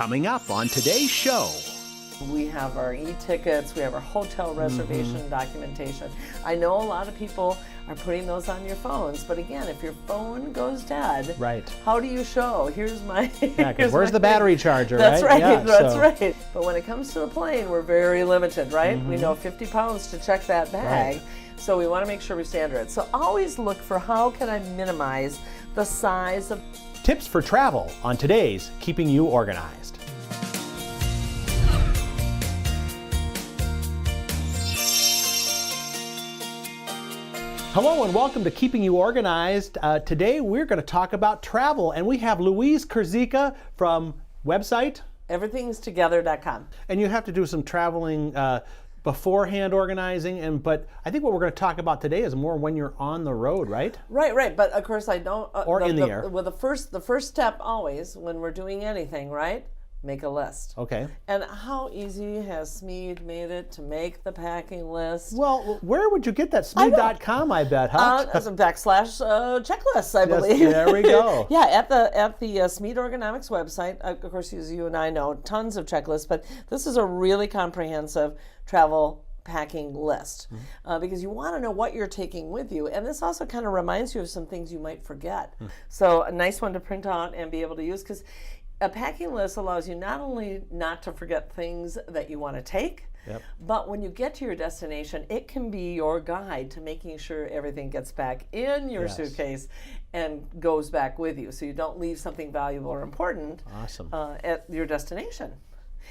Coming up on today's show. We have our e-tickets, we have our hotel reservation documentation. I know a lot of people are putting those on your phones, but again, if your phone goes dead, Right. how do you show? Here's my... Yeah, because where's the battery charger, That's right, Yeah, that's right. But when it comes to the plane, we're very limited, right? We know 50 pounds to check that bag, Right. so we want to make sure we stand it. So always look for how can I minimize the size of... Tips for travel on today's Keeping You Organized. Hello and welcome to Keeping You Organized. Today we're going to talk about travel, and we have Louise Kurzika from website. Everythingstogether.com. And you have to do some traveling beforehand organizing, but I think what we're going to talk about today is more when you're on the road, right? Right. But of course I don't... Or in the air. Well, the first step always when we're doing anything, right? Make a list. Okay. And how easy has Smead made it to make the packing list? Well, where would you get that? Smead.com, I bet, huh? As a backslash checklists, I believe. There we go. Yeah, at the Smead Ergonomics website, of course, as you and I know, tons of checklists, but this is a really comprehensive travel packing list because you want to know what you're taking with you, and this also kind of reminds you of some things you might forget. So a nice one to print out and be able to use, because a packing list allows you not only not to forget things that you want to take, but when you get to your destination, it can be your guide to making sure everything gets back in your suitcase and goes back with you, so you don't leave something valuable or important at your destination.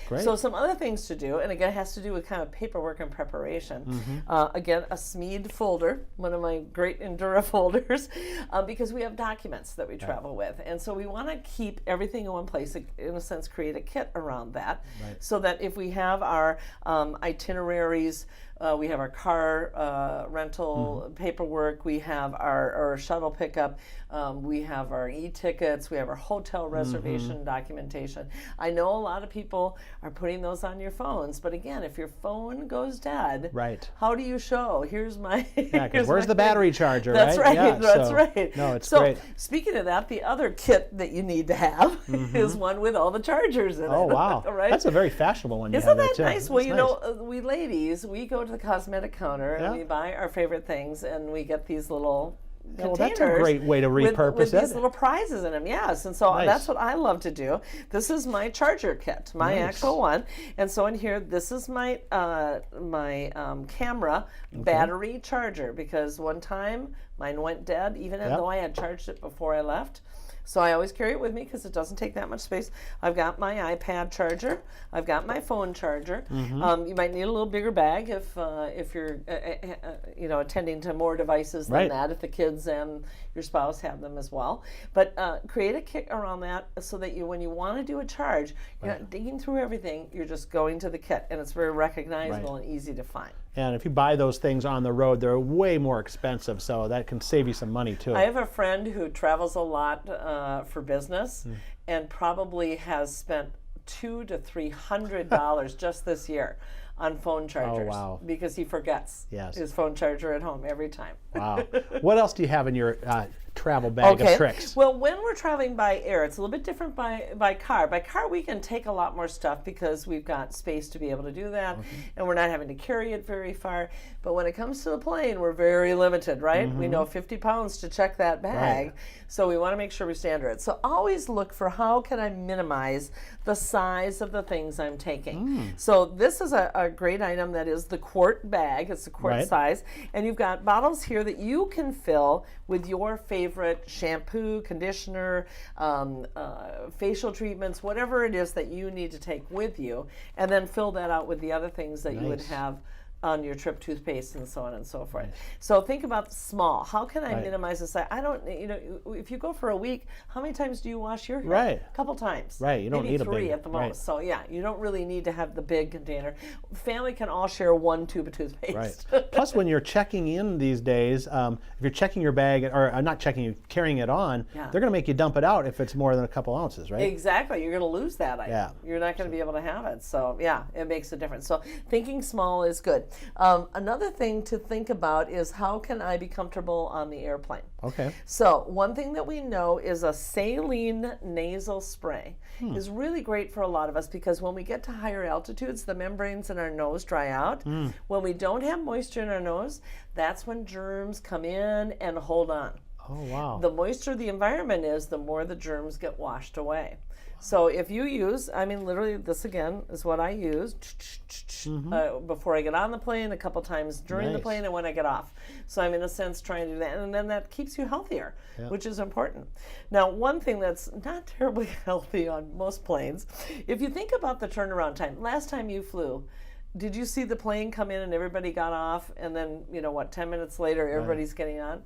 Great. So some other things to do, and again, it has to do with kind of paperwork and preparation. Again, a Smead folder, one of my great Endura folders, because we have documents that we travel with. And so we want to keep everything in one place, in a sense, create a kit around that, so that if we have our itineraries, we have our car rental paperwork, we have our shuttle pickup, we have our e-tickets, we have our hotel reservation documentation. I know a lot of people are putting those on your phones, but again, if your phone goes dead, how do you show? Here's my... Yeah, because where's the battery charger, That's right, Yeah, that's right. No, it's so, great. Speaking of that, the other kit that you need to have is one with all the chargers in it. Oh, wow. Right? That's a very fashionable one you Isn't have that there, too. nice? Well, That's you know, we ladies, we go to the cosmetic counter and we buy our favorite things, and we get these little containers. Well, that's a great way to repurpose with it. these little prizes in them, yes. And so that's what I love to do. This is my charger kit, my actual one. And so in here, this is my camera battery charger, because one time mine went dead, even though I had charged it before I left. So I always carry it with me because it doesn't take that much space. I've got my iPad charger. I've got my phone charger. You might need a little bigger bag if you're attending to more devices than that, if the kids and your spouse have them as well. But create a kit around that so that when you want to do a charge, you're not digging through everything. You're just going to the kit, and it's very recognizable and easy to find. And if you buy those things on the road, they're way more expensive, so that can save you some money too. I have a friend who travels a lot for business and probably has spent $200 to $300 just this year on phone chargers because he forgets his phone charger at home every time. Wow. What else do you have in your travel bag of tricks? Well, when we're traveling by air, it's a little bit different by car. By car, we can take a lot more stuff because we've got space to be able to do that, and we're not having to carry it very far. But when it comes to the plane, we're very limited, right? We know 50 pounds to check that bag, so we want to make sure we stand it. So always look for how can I minimize the size of the things I'm taking. So this is a great item that is the quart bag. It's the quart size, and you've got bottles here that you can fill with your favorite shampoo, conditioner, facial treatments, whatever it is that you need to take with you, and then fill that out with the other things that you would have on your trip, toothpaste and so on and so forth. So think about small. How can I minimize the size? I don't, if you go for a week, how many times do you wash your hair? A couple times. You don't maybe need three a big, at the most. So yeah, you don't really need to have the big container. Family can all share one tube of toothpaste. Plus, when you're checking in these days, if you're checking your bag, or not checking, you're carrying it on, they're going to make you dump it out if it's more than a couple ounces, right? Exactly. You're going to lose that item. You're not going to be able to have it. So yeah, it makes a difference. So thinking small is good. Another thing to think about is how can I be comfortable on the airplane? Okay. So one thing that we know is a saline nasal spray is really great for a lot of us because when we get to higher altitudes, the membranes in our nose dry out. When we don't have moisture in our nose, that's when germs come in and hold on. Oh, wow. The moister the environment is, the more the germs get washed away. So if you use, I mean, literally this again is what I use before I get on the plane, a couple times during the plane, and when I get off. So I'm in a sense trying to do that, and then that keeps you healthier, which is important. Now, one thing that's not terribly healthy on most planes, if you think about the turnaround time, last time you flew, did you see the plane come in and everybody got off, and then, 10 minutes later, everybody's getting on?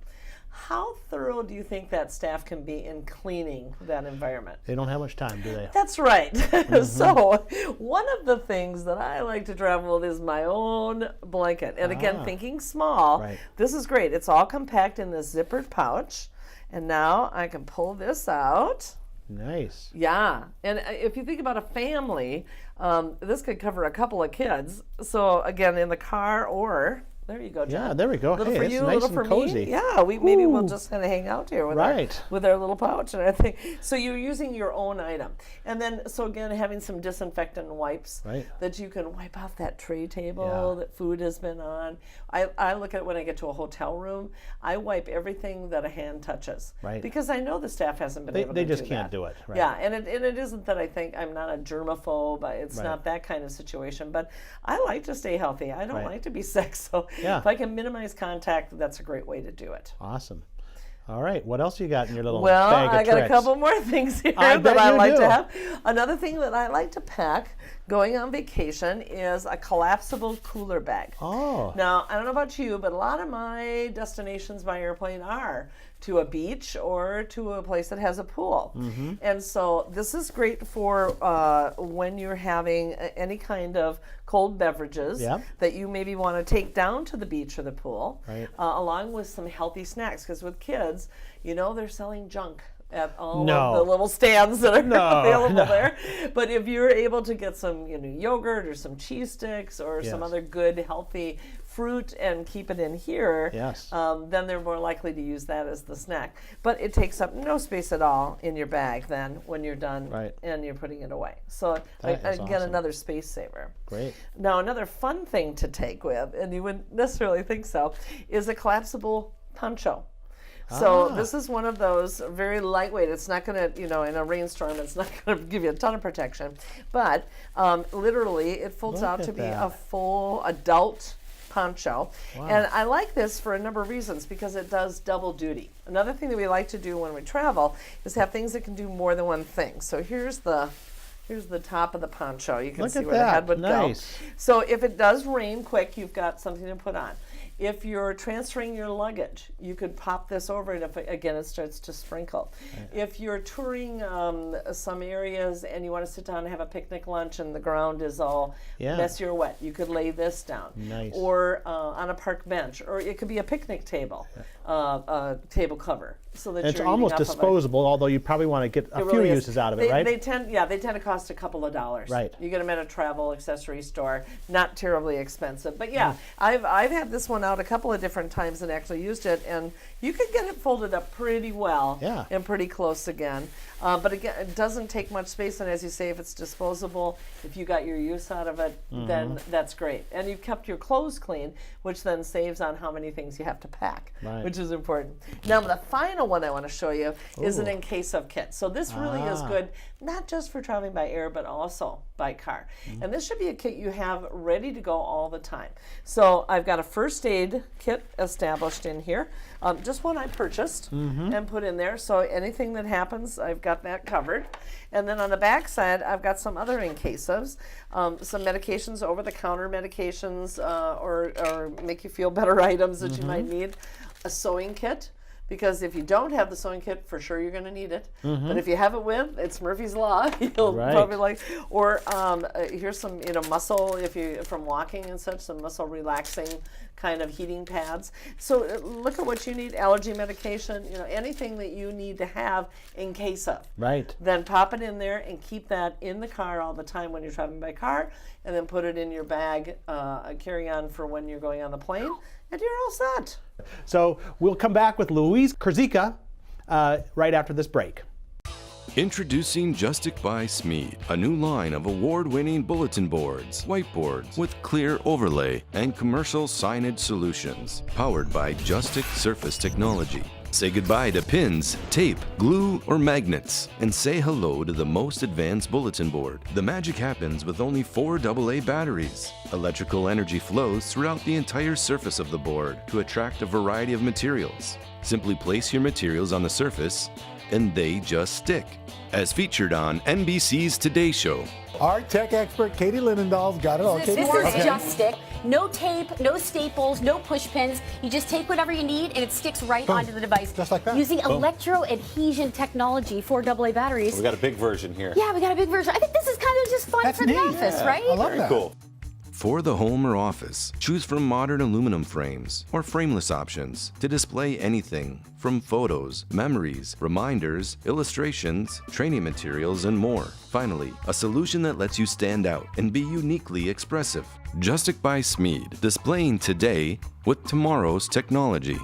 How thorough do you think that staff can be in cleaning that environment? They don't have much time, do they? That's right. So one of the things that I like to travel with is my own blanket. And again, thinking small, this is great. It's all compact in this zippered pouch. And now I can pull this out. Nice. Yeah. And if you think about a family, this could cover a couple of kids. So again, in the car or... There you go, John. Yeah, there we go. Little hey, for it's you, nice little and for cozy. me. Yeah, maybe we'll just kind of hang out here with our little pouch and everything. So you're using your own item, and then so again having some disinfectant wipes that you can wipe off that tray table that food has been on. I look at it when I get to a hotel room. I wipe everything that a hand touches because I know the staff hasn't been able to do that. They just can't do it. Yeah, and it isn't that I think I'm not a germaphobe. It's not that kind of situation. But I like to stay healthy. I don't like to be sick. So if I can minimize contact, that's a great way to do it. Awesome. All right. What else you got in your little bag of tricks? Well, I got a couple more things here that I like to have. Another thing that I like to pack going on vacation is a collapsible cooler bag. Oh. Now, I don't know about you, but a lot of my destinations by airplane are to a beach or to a place that has a pool. And so this is great for when you're having any kind of cold beverages that you maybe want to take down to the beach or the pool, along with some healthy snacks. Because with kids, they're selling junk at all of the little stands that are available there. But if you're able to get some yogurt or some cheese sticks or some other good healthy fruit and keep it in here, then they're more likely to use that as the snack. But it takes up no space at all in your bag then when you're done and you're putting it away. So again, another space saver. Great. Now another fun thing to take with, and you wouldn't necessarily think so, is a collapsible poncho. So this is one of those very lightweight. It's not going to, in a rainstorm, it's not going to give you a ton of protection. But literally, it folds out to be a full adult poncho. And I like this for a number of reasons because it does double duty. Another thing that we like to do when we travel is have things that can do more than one thing. So here's the top of the poncho. You can see where the head would go. So if it does rain quick, you've got something to put on. If you're transferring your luggage, you could pop this over and again it starts to sprinkle. If you're touring some areas and you want to sit down and have a picnic lunch and the ground is all messy or wet, you could lay this down. Or on a park bench, or it could be a picnic table, a table cover. So that it's almost disposable, although you probably want to get a few uses out of it, right? They tend to cost a couple of dollars. You get them at a travel accessory store, not terribly expensive. But I've had this one out a couple of different times and actually used it, and you could get it folded up pretty well and pretty close again. But again, it doesn't take much space, and as you say, if it's disposable, if you got your use out of it, then that's great. And you've kept your clothes clean, which then saves on how many things you have to pack, which is important. Now, the final one I want to show you is an in case of kit. So this really is good, not just for traveling by air, but also by car. And this should be a kit you have ready to go all the time. So I've got a first aid kit established in here, just one I purchased and put in there. So anything that happens, I've got that covered. And then on the back side, I've got some other in cases, some medications, over-the-counter medications, or make you feel better items that you might need. A sewing kit, because if you don't have the sewing kit, for sure you're going to need it. But if you have it with, it's Murphy's Law. You'll probably like. Or here's some, muscle, if you from walking and such, some muscle relaxing kind of heating pads. So look at what you need: allergy medication, anything that you need to have in case of. Right. Then pop it in there and keep that in the car all the time when you're traveling by car, and then put it in your bag, carry on for when you're going on the plane, and you're all set. So we'll come back with Louise Kurzika right after this break. Introducing Justic by Smead, a new line of award-winning bulletin boards, whiteboards with clear overlay and commercial signage solutions, powered by Justic Surface Technology. Say goodbye to pins, tape, glue, or magnets, and say hello to the most advanced bulletin board. The magic happens with only 4 AA batteries. Electrical energy flows throughout the entire surface of the board to attract a variety of materials. Simply place your materials on the surface, and they just stick. As featured on NBC's Today Show. Our tech expert, Katie Linendahl's got it all. This is just stick. No tape, no staples, no push pins. You just take whatever you need and it sticks right onto the device. Just like that. Using electro-adhesion technology for AA batteries. We got a big version here. Yeah, we got a big version. I think this is kind of just fun for the office, right? I love that. Cool. For the home or office, choose from modern aluminum frames or frameless options to display anything from photos, memories, reminders, illustrations, training materials, and more. Finally, a solution that lets you stand out and be uniquely expressive. Justic by Smead, displaying today with tomorrow's technology.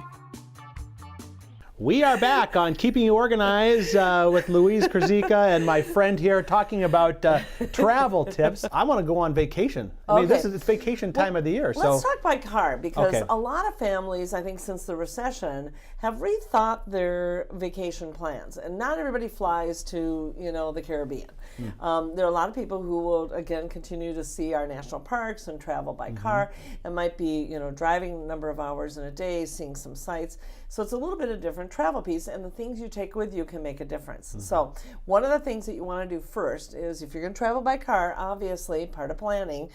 We are back on Keeping You Organized with Louise Kurzika and my friend here talking about travel tips. I want to go on vacation. I mean, it's vacation time of the year. Let's talk by car, because a lot of families, I think since the recession, have rethought their vacation plans. And not everybody flies to, the Caribbean. There are a lot of people who will, again, continue to see our national parks and travel by car. It might be, driving a number of hours in a day, seeing some sights. So it's a little bit of different travel piece, and the things you take with you can make a difference. So one of the things that you want to do first is, if you're going to travel by car, obviously part of planning,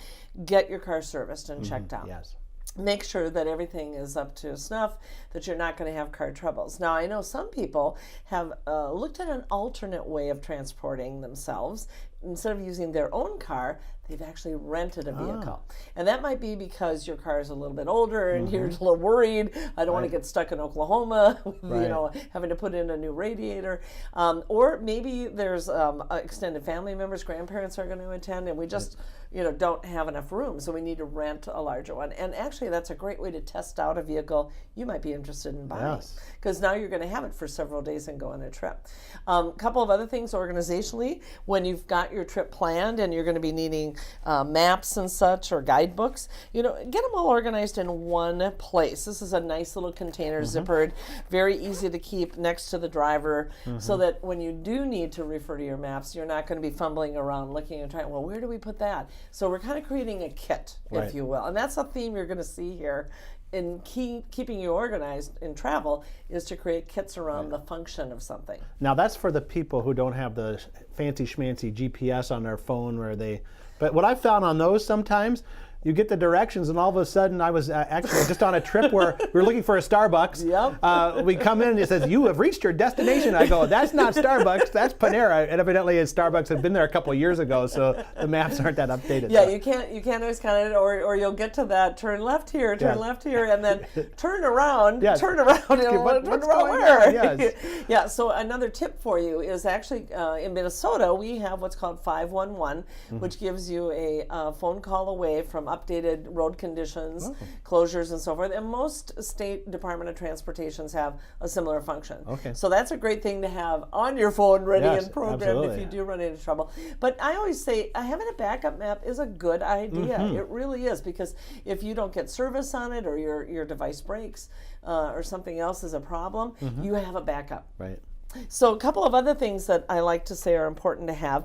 get your car serviced and checked out. Yes. Make sure that everything is up to snuff, that you're not going to have car troubles. Now, I know some people have looked at an alternate way of transporting themselves. Instead of using their own car, they've actually rented a vehicle. And that might be because your car is a little bit older and you're a little worried. I don't want to get stuck in Oklahoma, having to put in a new radiator. Or maybe there's extended family members, grandparents are going to attend, and we just don't have enough room, so we need to rent a larger one. And actually, that's a great way to test out a vehicle you might be interested in buying, because now you're going to have it for several days and go on a trip. A couple of other things organizationally: when you've got your trip planned and you're going to be needing maps and such, or guidebooks, get them all organized in one place. This is a nice little container, zippered, very easy to keep next to the driver, so that when you do need to refer to your maps, you're not going to be fumbling around looking and trying, well, where do we put that? So we're kind of creating a kit, if you will. And that's a theme you're going to see here in keeping you organized in travel, is to create kits around the function of something. Now that's for the people who don't have the fancy schmancy GPS on their phone but what I've found on those, sometimes you get the directions, and all of a sudden, I was actually just on a trip where we were looking for a Starbucks. We come in and it says, "You have reached your destination." I go, "That's not Starbucks, that's Panera." And evidently, Starbucks had been there a couple of years ago, so the maps aren't that updated. Yeah, you can't always count it, or you'll get to that turn left here, and then turn around, turn around where? Yes. So another tip for you is actually in Minnesota, we have what's called 511, which gives you a phone call away from updated road conditions, closures, and so forth. And most state Department of Transportations have a similar function. So that's a great thing to have on your phone, ready and programmed if you do run into trouble. But I always say having a backup map is a good idea. It really is, because if you don't get service on it, or your device breaks, or something else is a problem, you have a backup. Right. So a couple of other things that I like to say are important to have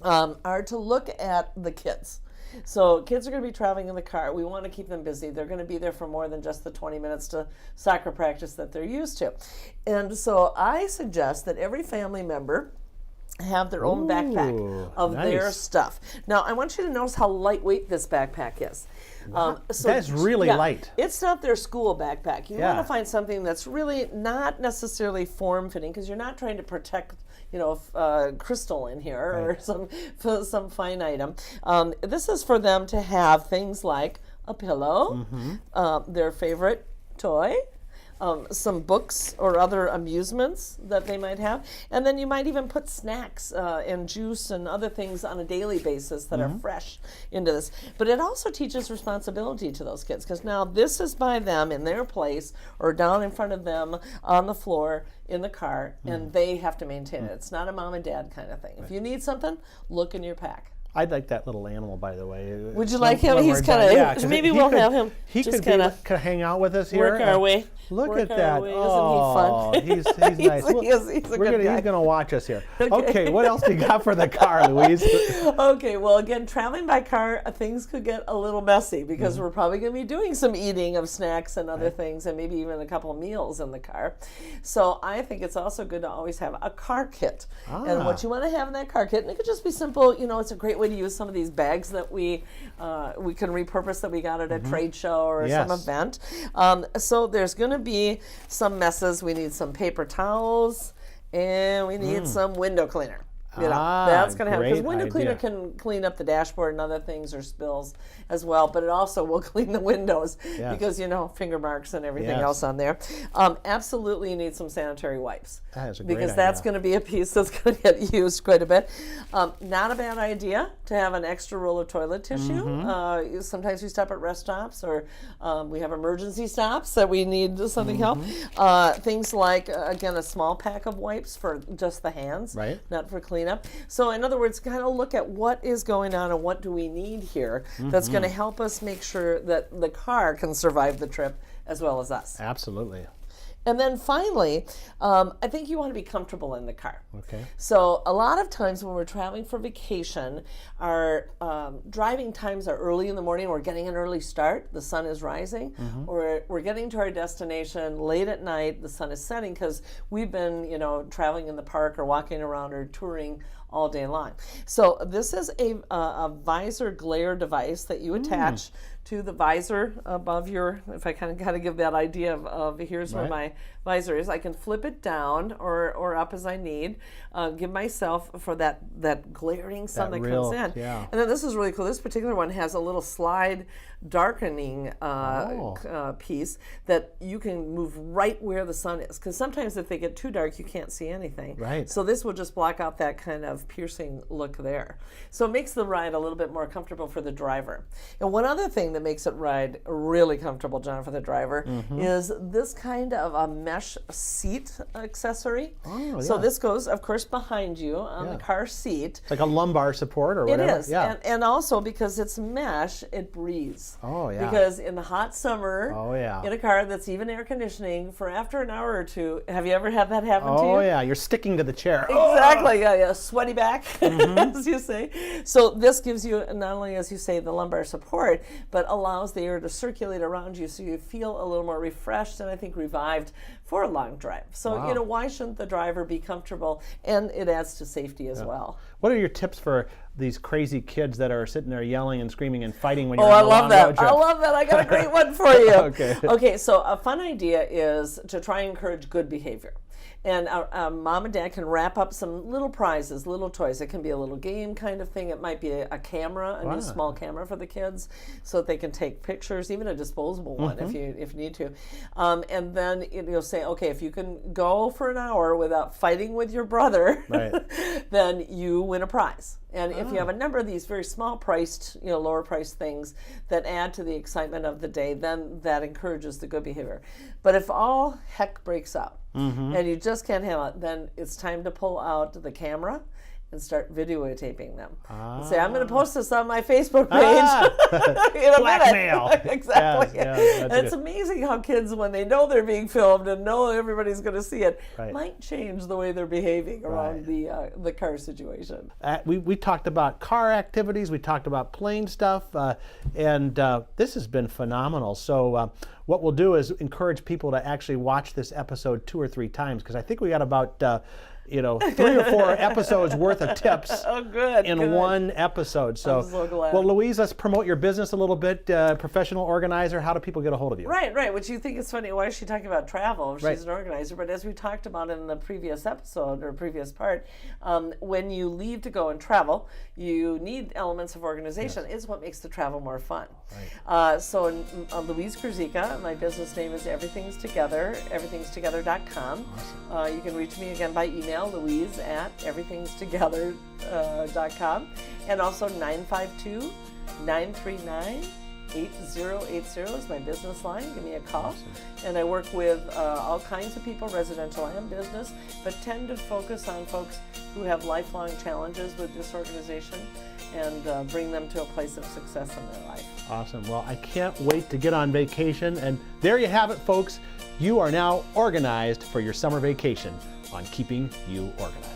are to look at the kids. So kids are going to be traveling in the car. We want to keep them busy. They're going to be there for more than just the 20 minutes to soccer practice that they're used to. And so I suggest that every family member have their own backpack of their nice. stuff. Now, I want you to notice how lightweight this backpack is. That's really light. It's not their school backpack. You Yeah. want to find something that's really not necessarily form-fitting, because you're not trying to protect, crystal in here or some fine item. This is for them to have things like a pillow, their favorite toy, some books or other amusements that they might have. And then you might even put snacks and juice and other things on a daily basis that are fresh into this. But it also teaches responsibility to those kids, because now this is by them in their place or down in front of them on the floor in the car, and they have to maintain it. It's not a mom and dad kind of thing. If you need something, look in your pack. I'd like that little animal, by the way. Would you like him? He's kind of. Maybe we'll have him. He just could kind of hang out with us here. work our way. Look work at our that! way. Oh, Isn't he he's fun? nice. He's a good guy. He's gonna watch us here. Okay, what else do you got for the car, Louise? Okay, well, again, traveling by car, things could get a little messy, because we're probably going to be doing some eating of snacks and other things, and maybe even a couple of meals in the car. So I think it's also good to always have a car kit. And what you want to have in that car kit, and it could just be simple. It's a great way to use some of these bags that we can repurpose that we got at a trade show or some event. So there's going to be some messes. We need some paper towels, and we need some window cleaner. That's going to happen, because great window cleaner idea. can clean up the dashboard and other things, or spills as well, but it also will clean the windows, because finger marks and everything else on there. Absolutely, you need some sanitary wipes, That is a great because that's idea. going to be a piece that's going to get used quite a bit. Not a bad idea to have an extra roll of toilet tissue. Sometimes we stop at rest stops, or we have emergency stops that we need something help. Things like, again, a small pack of wipes for just the hands, not for cleaning up. So in other words, kind of look at what is going on and what do we need here that's going to help us make sure that the car can survive the trip as well as us. Absolutely. And then finally, I think you want to be comfortable in the car. Okay. So a lot of times when we're traveling for vacation, our driving times are early in the morning. We're getting an early start. The sun is rising. Or we're getting to our destination late at night. The sun is setting, because we've been, traveling in the park or walking around or touring all day long. So this is a visor glare device that you attach to the visor above your, if I kind of got to give that idea of here's where my visor is. I can flip it down or up as I need, give myself for that glaring sun that comes in. Yeah. And then this is really cool. This particular one has a little slide darkening piece that you can move right where the sun is, because sometimes if they get too dark, you can't see anything. Right. So this will just block out that kind of piercing look there. So it makes the ride a little bit more comfortable for the driver. And one other thing that makes it ride really comfortable, John, for the driver, is this kind of a mesh seat accessory. So this goes, of course, behind you on the car seat. It's like a lumbar support or whatever. It is. And also, because it's mesh, it breathes. Oh, yeah. Because in the hot summer, in a car that's even air conditioning, for after an hour or two, have you ever had that happen to you? Oh, yeah. You're sticking to the chair. Exactly. Yeah, sweaty back, as you say. So this gives you, not only, as you say, the lumbar support, but allows the air to circulate around you, so you feel a little more refreshed and I think revived for a long drive. So, why shouldn't the driver be comfortable? And it adds to safety as well. What are your tips for these crazy kids that are sitting there yelling and screaming and fighting when you're I on a love long that. road trip? I love that. I got a great one for you. Okay. So a fun idea is to try and encourage good behavior. And mom and dad can wrap up some little prizes, little toys. It can be a little game kind of thing. It might be a camera, a new small camera for the kids, so that they can take pictures, even a disposable one if you need to. And then you'll say, okay, if you can go for an hour without fighting with your brother, then you win a prize. And if you have a number of these very small priced, lower priced things that add to the excitement of the day, then that encourages the good behavior. But if all heck breaks out and you just can't handle it, then it's time to pull out the camera and start videotaping them. And say, I'm going to post this on my Facebook page. In a Blackmail. minute. Exactly. Yes, and it's amazing how kids, when they know they're being filmed and know everybody's going to see it, Right. might change the way they're behaving around the car situation. We talked about car activities, we talked about plane stuff, and this has been phenomenal. So what we'll do is encourage people to actually watch this episode 2 or 3 times, because I think we got about 3 or 4 episodes worth of tips Oh, good. in good. one episode. So, I'm so glad. Well, Louise, let's promote your business a little bit. Professional organizer. How do people get a hold of you? Right. Which you think is funny. Why is she talking about travel? She's Right. an organizer. But as we talked about in the previous episode or previous part, when you leave to go and travel, you need elements of organization. It's what makes the travel more fun. Right. So Louise Krzyzika, my business name is Everything's Together, everythingstogether.com. You can reach me again by email, louise@everythingstogether.com, and also 952-939-8080 is my business line. Give me a call. Awesome. And I work with all kinds of people, residential and business, but tend to focus on folks who have lifelong challenges with disorganization and bring them to a place of success in their life. Awesome. Well, I can't wait to get on vacation. And there you have it, folks. You are now organized for your summer vacation on Keeping You Organized.